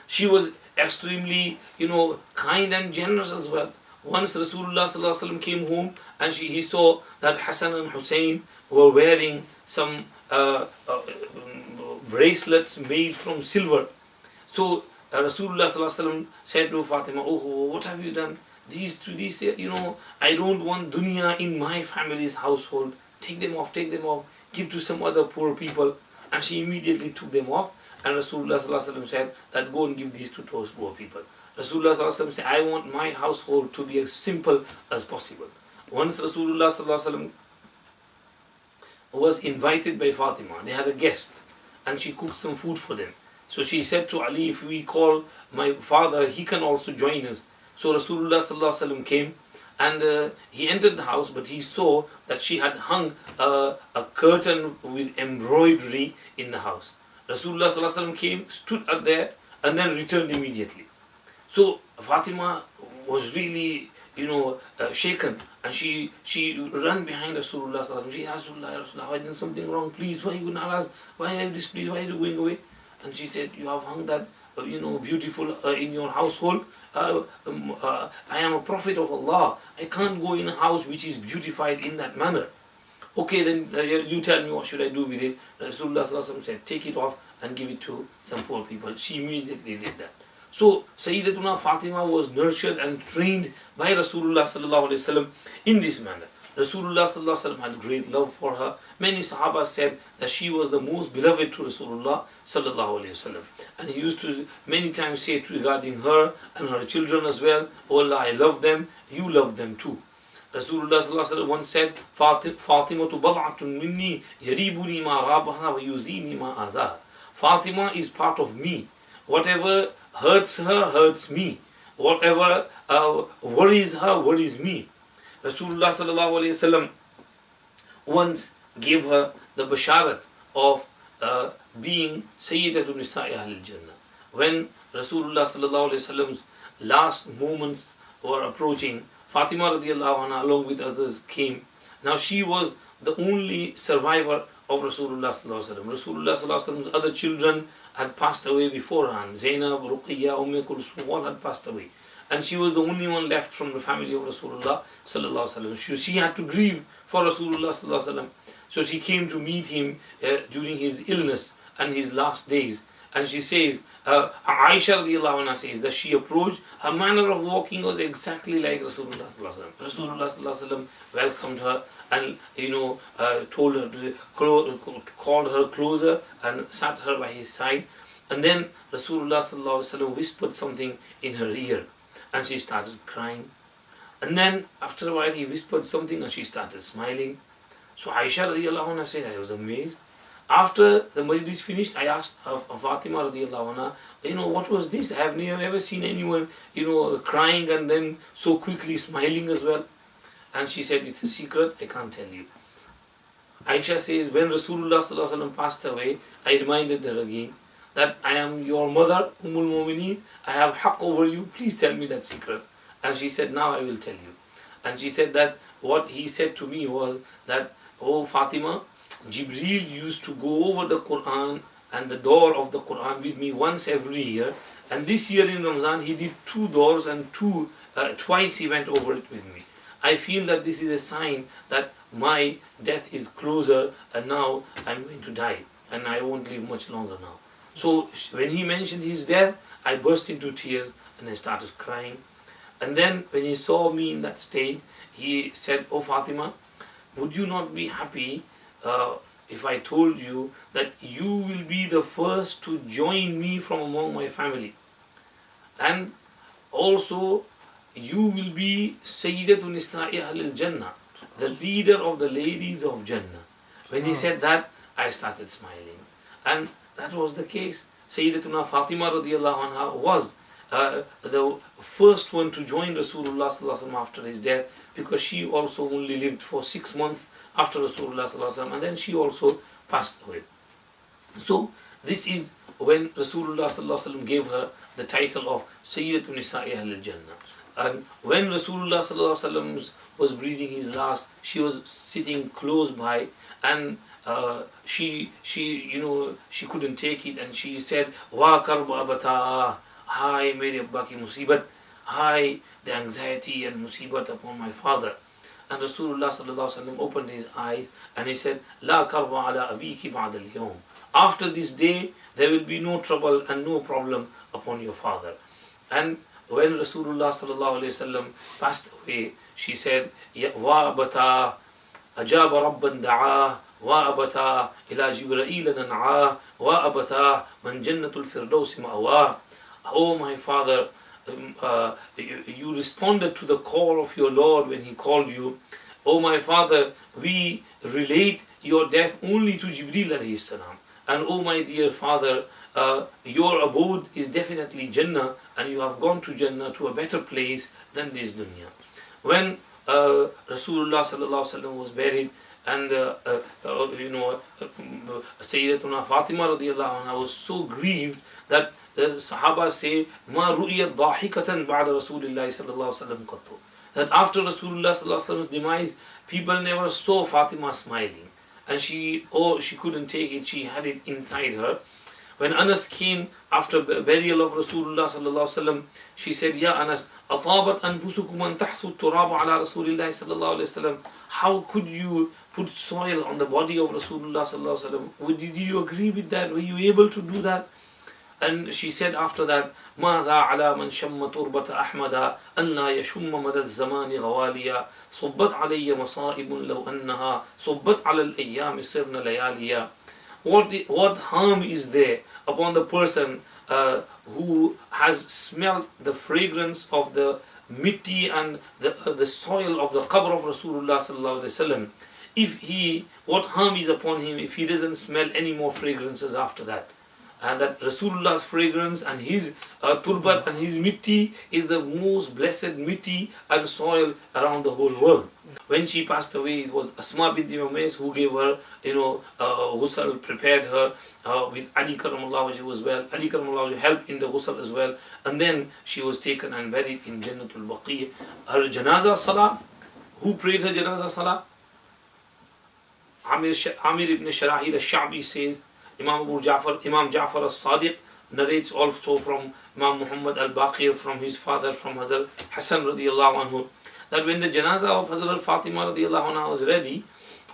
she was extremely, kind and generous as well. Once Rasulullah sallallahu alaihi wasallam came home and he saw that Hassan and Hussein were wearing some bracelets made from silver. So Rasulullah sallallahu alaihi wasallam said to Fatima, "Oh, what have you done? These, I don't want dunya in my family's household. Take them off, give to some other poor people." And she immediately took them off. And Rasulullah sallallahu alaihi wasallam said that go and give these to those poor people. Rasulullah sallallahu alaihi wasallam said, "I want my household to be as simple as possible." Once Rasulullah sallallahu alaihi wasallam was invited by Fatima, they had a guest, and she cooked some food for them. So she said to Ali, "If we call my father, he can also join us." So Rasulullah sallallahu alaihi wasallam came, and he entered the house, but he saw that she had hung a curtain with embroidery in the house. Rasulullah sallallahu alaihi wasallam came, stood up there, and then returned immediately. So Fatima was really, shaken, and she ran behind Rasulullah sallallahu alaihi wasallam. She asked Rasulullah, "Have I done something wrong? Please, why are you naraz? Why are you displeased? Why are you going away?" And she said, "You have hung that, beautiful in your household. I am a prophet of Allah. I can't go in a house which is beautified in that manner." "Okay, then you tell me, what should I do with it?" Rasulullah sallallahu alaihi wasallam said, "Take it off and give it to some poor people." She immediately did that. So Sayyidatuna Fatima was nurtured and trained by Rasulullah sallallahu alaihi wasallam in this manner. Rasulullah sallallahu alaihi wasallam had great love for her. Many Sahaba said that she was the most beloved to Rasulullah sallallahu alaihi wasallam, and he used to many times say it regarding her and her children as well, "Oh Allah, I love them, you love them too." Rasulullah sallallahu alaihi wasallam once said, "Fatimatu bad'atun minni yaribuni ma rabaha wa yuzini ma azah." Fatima is part of me. Whatever hurts her hurts me. Whatever worries her worries me. Rasulullah sallallahu alaihi wasallam once gave her the basharat of being Sayyidatu Nisa'i Ahlil Jannah. When Rasulullah sallallahu alaihi wasallam's last moments were approaching, Fatima radiallahu anha along with others came. Now she was the only survivor of Rasulullah sallallahu alaihi wasallam. Rasulullah sallallahu alaihi wasallam's other children had passed away beforehand. Zainab, Ruqayya, Kulsum, all had passed away. And she was the only one left from the family of Rasulullah sallallahu alaihi wasallam. She had to grieve for Rasulullah sallallahu alaihi wasallam. So she came to meet him during his illness and his last days. And she says, Aisha radiallahu anha says that she approached, her manner of walking was exactly like Rasulullah sallallahu alaihi wasallam. Rasulullah sallallahu alaihi wasallam welcomed her and told her to called her closer and sat her by his side. And then Rasulullah sallallahu alaihi wasallam whispered something in her ear, and she started crying. And then after a while he whispered something and she started smiling. So Aisha radiallahu anha said, I was amazed. After the majlis finished, I asked Fatima radiallahu anha, what was this? I have never seen anyone, crying and then so quickly smiling as well. And she said, it's a secret, I can't tell you. Aisha says, when Rasulullah sallallahu alaihi wasallam passed away, I reminded her again that I am your mother, Ummul Mumineen, I have haqq over you, please tell me that secret. And she said, now I will tell you. And she said that what he said to me was that, oh Fatima, Jibreel used to go over the Quran and the door of the Quran with me once every year. And this year in Ramzan, he did 2 doors and twice he went over it with me. I feel that this is a sign that my death is closer and now I'm going to die and I won't live much longer now. So when he mentioned his death, I burst into tears and I started crying. And then when he saw me in that state, he said, oh Fatima, would you not be happy if I told you that you will be the first to join me from among my family? And also you will be Sayyidatu Nisa'i Ahlil Jannah, the leader of the ladies of Jannah. When he said that, I started smiling. And that was the case. Sayyidatuna Fatima radiallahu anha was the first one to join Rasulullah sallallahu alaihi wasallam after his death, because she also only lived for 6 months after Rasulullah sallallahu alaihi wasallam, and then she also passed away. So this is when Rasulullah sallallahu alaihi wasallam gave her the title of Sayyidatu Nisa'i Ahlil Jannah. And when Rasulullah sallallahu alaihi wasallam was breathing his last, she was sitting close by, and she couldn't take it, and she said, "Wa karba abata, hi, Meri Abba ki musibat, hi, the anxiety and musibat upon my father. And Rasulullah sallallahu alaihi wasallam opened his eyes and he said, La karba ala abiki ba'd al-yawm. After this day, there will be no trouble and no problem upon your father. And when Rasulullah sallallahu alaihi wasallam passed away, she said, Wa abata ajaba rabban da'ah, wa abata ila Jibreel nan'ah, wa abata man jannatul firdaus ma'awah. Oh my father, you responded to the call of your Lord when he called you. Oh my father, we relate your death only to Jibreel alayhi salam. And oh my dear father, your abode is definitely Jannah, and you have gone to Jannah, to a better place than this dunya. When Rasulullah sallallahu alaihi wasallam was buried, and Sayyidatuna Fatima radiallahu anha was so grieved that the Sahaba say, Ma ru'iyat dahikatan ba'da Rasulillahi sallallahu alaihi wasallam qattu. That after Rasulullah sallallahu alaihi wasallam's demise, people never saw Fatima smiling, and she couldn't take it. She had it inside her. When Anas came after burial of Rasulullah sallallahu alaihi wasallam, she said, Ya Anas, atabat anfusukum an tahsu turaba ala Rasulillahi sallallahu alaihi wasallam. How could you put soil on the body of Rasulullah sallallahu alaihi wasallam? Did you agree with that? Were you able to do that? And she said after that, ماذا على من شم تربة أحمد أن لا يشم مدى الزمان غواليا صبت علي مصائب لو أنها صبت على الأيام صرن لياليا. What harm is there upon the person who has smelled the fragrance of the mitti and the soil of the qabr of Rasulullah sallallahu alaihi wasallam? What harm is upon him if he doesn't smell any more fragrances after that? And that Rasulullah's fragrance and his turbat and his mitti is the most blessed mitti and soil around the whole world. When she passed away, it was Asma bint Umays who gave her, ghusl, prepared her with Ali karamallahu wajhu as well. Ali karamallahu wajhu helped in the ghusl as well. And then she was taken and buried in Jannatul Baqi. Her janazah salah, who prayed her janazah salah? Amir ibn Sharahil al-Sha'bi says, Imam Ja'far al-Sadiq narrates also from Imam Muhammad al-Baqir, from his father, from Hazrat Hassan radiallahu anhu, that when the janazah of Hazrat Fatima radiallahu anha was ready,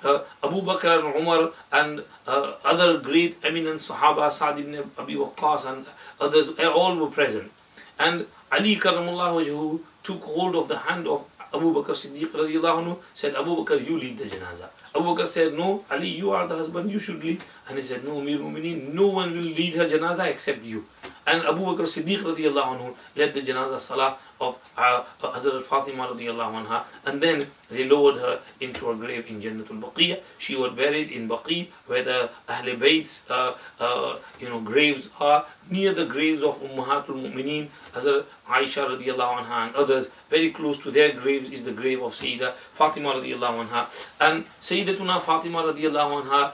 Abu Bakr and Umar and other great eminent Sahaba, Sa'd ibn Abi Waqqas and others, all were present. And Ali karamullah wajhu took hold of the hand of Abu Bakr Siddiq radiallahu anhu, said, Abu Bakr, you lead the janazah. Abu Bakr said, no, Ali, you are the husband, you should lead. And he said, no, Amir Mu'mineen, no one will lead her janazah except you. And Abu Bakr Siddiq radiallahu anhu led the janazah salah of Hazrat Fatima radiallahu anha, and then they lowered her into her grave in Jannatul Baqiyah. She was buried in Baqi, where the Ahl Bayt's graves are, near the graves of Ummahatul Mu'mineen, Hazrat Aisha radiallahu anha and others. Very close to their graves is the grave of Sayyida Fatima radiallahu anha. And Sayyidatuna Fatima radiallahu anha,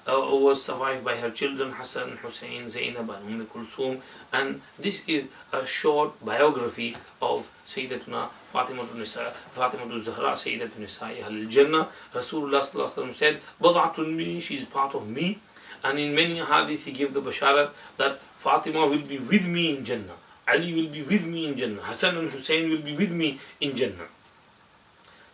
was survived by her children Hassan, Hussein, Zainab and Kulthum. And this is a short biography of Sayyidatuna Fatima Zahra, Sayyidatun Nisa'i Ahlul Jannah. Rasulullah sallallahu alaihi wasallam said, Bad'atun minni, she is part of me. And in many hadiths he gave the basharat that Fatima will be with me in Jannah, Ali will be with me in Jannah, Hassan and Hussein will be with me in Jannah.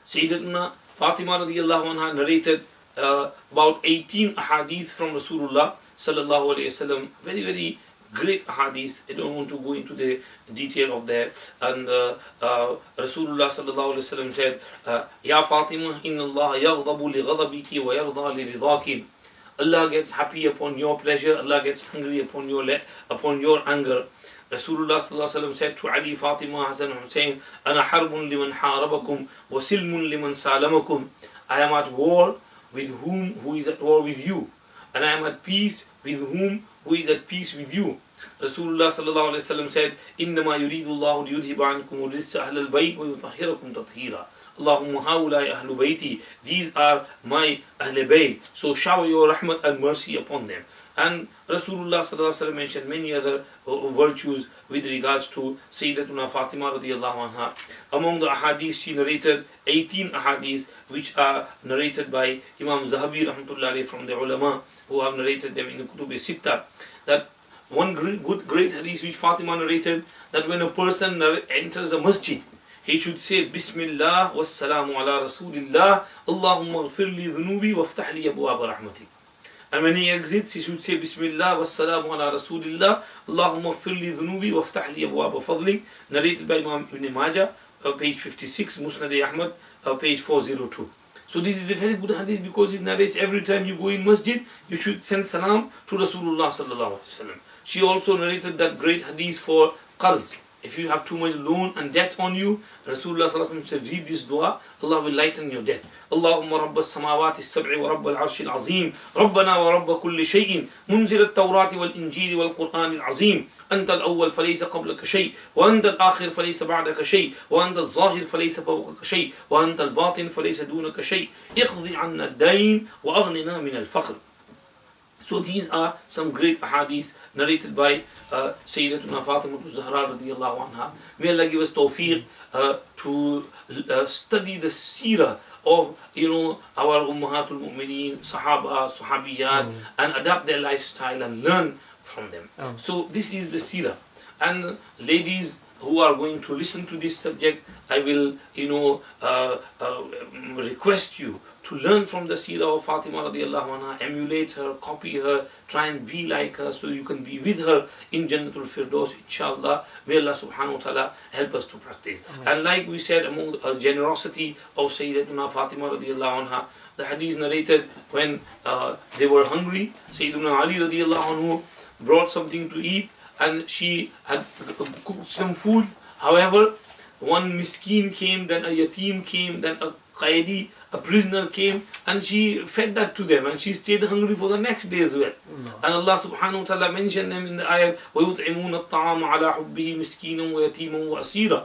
Sayyidatuna Fatima radiallahu anha narrated about 18 hadiths from Rasulullah sallallahu alaihi wasallam. Very, very great hadith. I don't want to go into the detail of that. And Rasulullah sallallahu alaihi wasallam said, Ya Fatima, inna Allah yaghdabu li ghadabiki wa yarda li ridaki. Allah gets happy upon your pleasure, Allah gets angry upon your anger. Rasulullah sallallahu alaihi wasallam said to Ali, Fatima, Hassan, Hussein, Ana harbun liman harabakum wa silmun liman salamakum. I am at war with who is at war with you, and I am at peace with who is at peace with you. Rasulullah sallallahu alaihi wasallam said, Innama yuridu Allahu liyudhiba ankum rijsa ahlal bayt wa yutahhirakum tathira. Allahumma haulai ahlu bayti, these are my Ahl Bayt, so shower your rahmat and mercy upon them. And Rasulullah sallallahu alaihi wasallam mentioned many other virtues with regards to Sayyidatuna Fatima radiallahu anha. Among the ahadith she narrated 18 ahadith which are narrated by Imam Zahabi rahmatullahi from the ulama who have narrated them in the Kutub Sitta, that one great hadith which Fatima narrated, that when a person enters a masjid, he should say Bismillah wassalamu ala Rasulillah, Allahumma ghfir li dhunubi waftah li abwaaba rahmatik. And when he exits, he should say Bismillah wassalamu ala Rasulillah, Allahumma ghfir li dhunubi waftah li abwaaba fadlik. Narrated by Imam Ibn Majah, page 56, Musnad Ahmad, page 402. So this is a very good hadith, because it narrates every time you go in masjid, you should send salam to Rasulullah sallallahu alaihi wasallam. She also narrated that great hadith for qarz. If you have too much loan and debt on you, Rasulullah sallallahu alaihi wasallam said, read this dua, Allah will lighten your debt. Allahumma rabbas samawati as-sab'i wa rabbal arshil azim, rabbana wa rabba kulli shay'in, munzil at-tawrati wal injili wal qur'an al-azim, أنت الأول فليس قبلك شيء وأنت الآخر فليس بعدك شيء وأنت الظاهر فليس فوقك شيء وأنت الباطن فليس دونك شيء اقضي عنا الدين وأغننا من الفقر. So these are some great ahadith narrated by Sayyidatuna Fatima Zahra radiyallahu anha. May Allah give us tawfiq to study the seerah of our Ummahatul Mu'mineen, Sahaba, Sahabiyat, and adapt their lifestyle and learn from them. So this is the seerah. And ladies who are going to listen to this subject, I will request you to learn from the seerah of Fatima radiallahu anha, emulate her, copy her, try and be like her, so you can be with her in Jannatul Firdaus, inshallah. May Allah subhanahu wa ta'ala help us to practice. And like we said, among the generosity of Sayyidatuna Fatima radiallahu anha, the hadith narrated when they were hungry, Sayyiduna Ali radiallahu anhu brought something to eat, and she had cooked some food. However, one miskin came, then a yatim came, then a qaidi, a prisoner came, and she fed that to them, and she stayed hungry for the next day as well. And Allah subhanahu wa ta'ala mentioned them in the ayat, وَيُطْعِمُونَ الطَّعَامَ عَلَى حُبِّهِ مِسْكِينًا وَيَتِيمًا وَأَسِيرًا.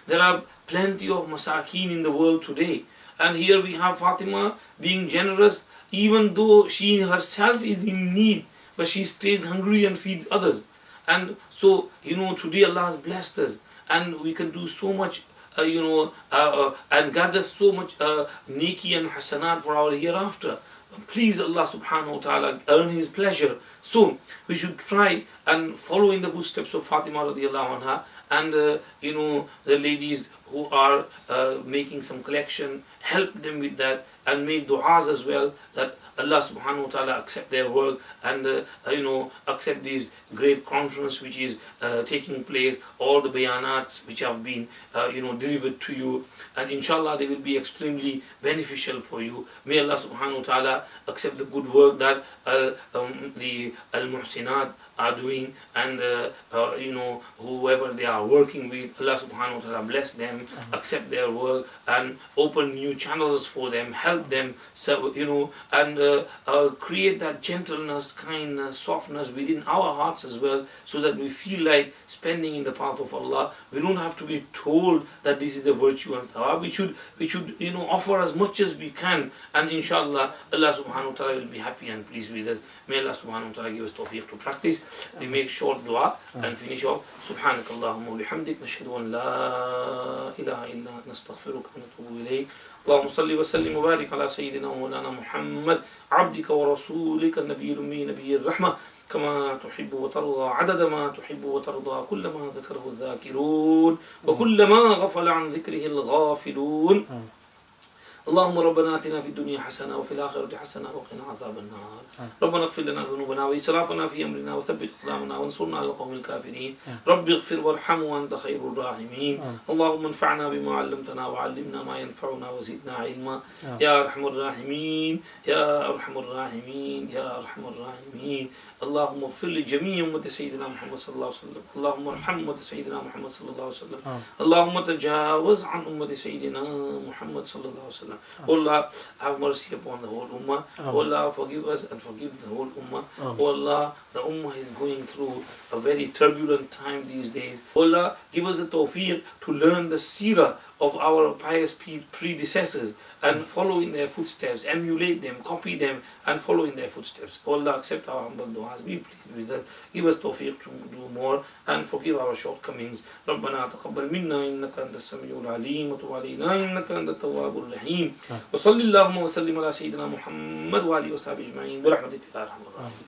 There are plenty of masakin in the world today. And here we have Fatima being generous, even though she herself is in need, but she stays hungry and feeds others. And so, today Allah has blessed us, and we can do so much, and gather so much neki and hasanat for our hereafter. Please Allah subhanahu wa ta'ala earn His pleasure. So, we should try and follow in the footsteps of Fatima radiallahu anha, and the ladies who are making some collection, help them with that, and make du'as as well, that Allah subhanahu wa ta'ala accept their work, and accept this great conference which is taking place, all the bayanats which have been delivered to you, and inshallah they will be extremely beneficial for you. May Allah subhanahu wa ta'ala accept the good work that the al-muhsinat are doing, and whoever they are working with, Allah subhanahu wa ta'ala bless them, accept their work, and open new channels for them, help them, and create that gentleness, kindness, softness within our hearts as well, so that we feel like spending in the path of Allah. We don't have to be told that this is the virtue and thawab. We should offer as much as we can, and inshallah Allah subhanahu wa ta'ala will be happy and pleased with us. May Allah subhanahu wa ta'ala give us tawfiq to practice. We make short dua and finish off. Subhanak Allahumma wa bihamdik, nashhadu an la ilaha illa anta, nastaghfiruka wa natubu ilayk. اللهم صل وسلم وبارك على سيدنا ومولانا محمد عبدك ورسولك النبي الأمي نبي الرحمة كما تحب وترضى عدد ما تحب وترضى كل ما ذكره الذاكرون وكل ما غفل عن ذكره الغافلون. اللهم ربنا آتنا في الدنيا حسنة وفي الآخرة حسنة وقنا عذاب النار. ربنا اغفر لنا ذنوبنا وإسرافنا في أمرنا وثبت أقدامنا وانصرنا على القوم الكافرين. رب اغفر وارحم وأنت خير الراحمين. اللهم انفعنا بما علمتنا وعلمنا ما ينفعنا وزدنا علما يا أرحم الراحمين يا أرحم الراحمين يا أرحم الراحمين. اللهم اغفر لجميع أمة سيدنا محمد صلى الله عليه وسلم. اللهم ارحم أمة سيدنا محمد صلى الله عليه وسلم. اللهم تجاوز عن أمة سيدنا محمد صلى الله عليه وسلم. Oh Allah, have mercy upon the whole ummah. Oh Allah, forgive us and forgive the whole ummah. Oh Allah, the ummah is going through a very turbulent time these days. Oh Allah, give us the tawfiq to learn the seerah of our pious predecessors and follow in their footsteps, emulate them, copy them, and follow in their footsteps. Oh Allah, accept our humble du'as, be pleased with us, give us tawfiq to do more, and forgive our shortcomings. ربنا تقبل منا إنك أنت السميع العليم وتب علينا إنك أنت التواب الرحيم. وصلى اللهم وسلم على سيدنا محمد وآله وصحبه أجمعين برحمتك يا أرحم الراحمين.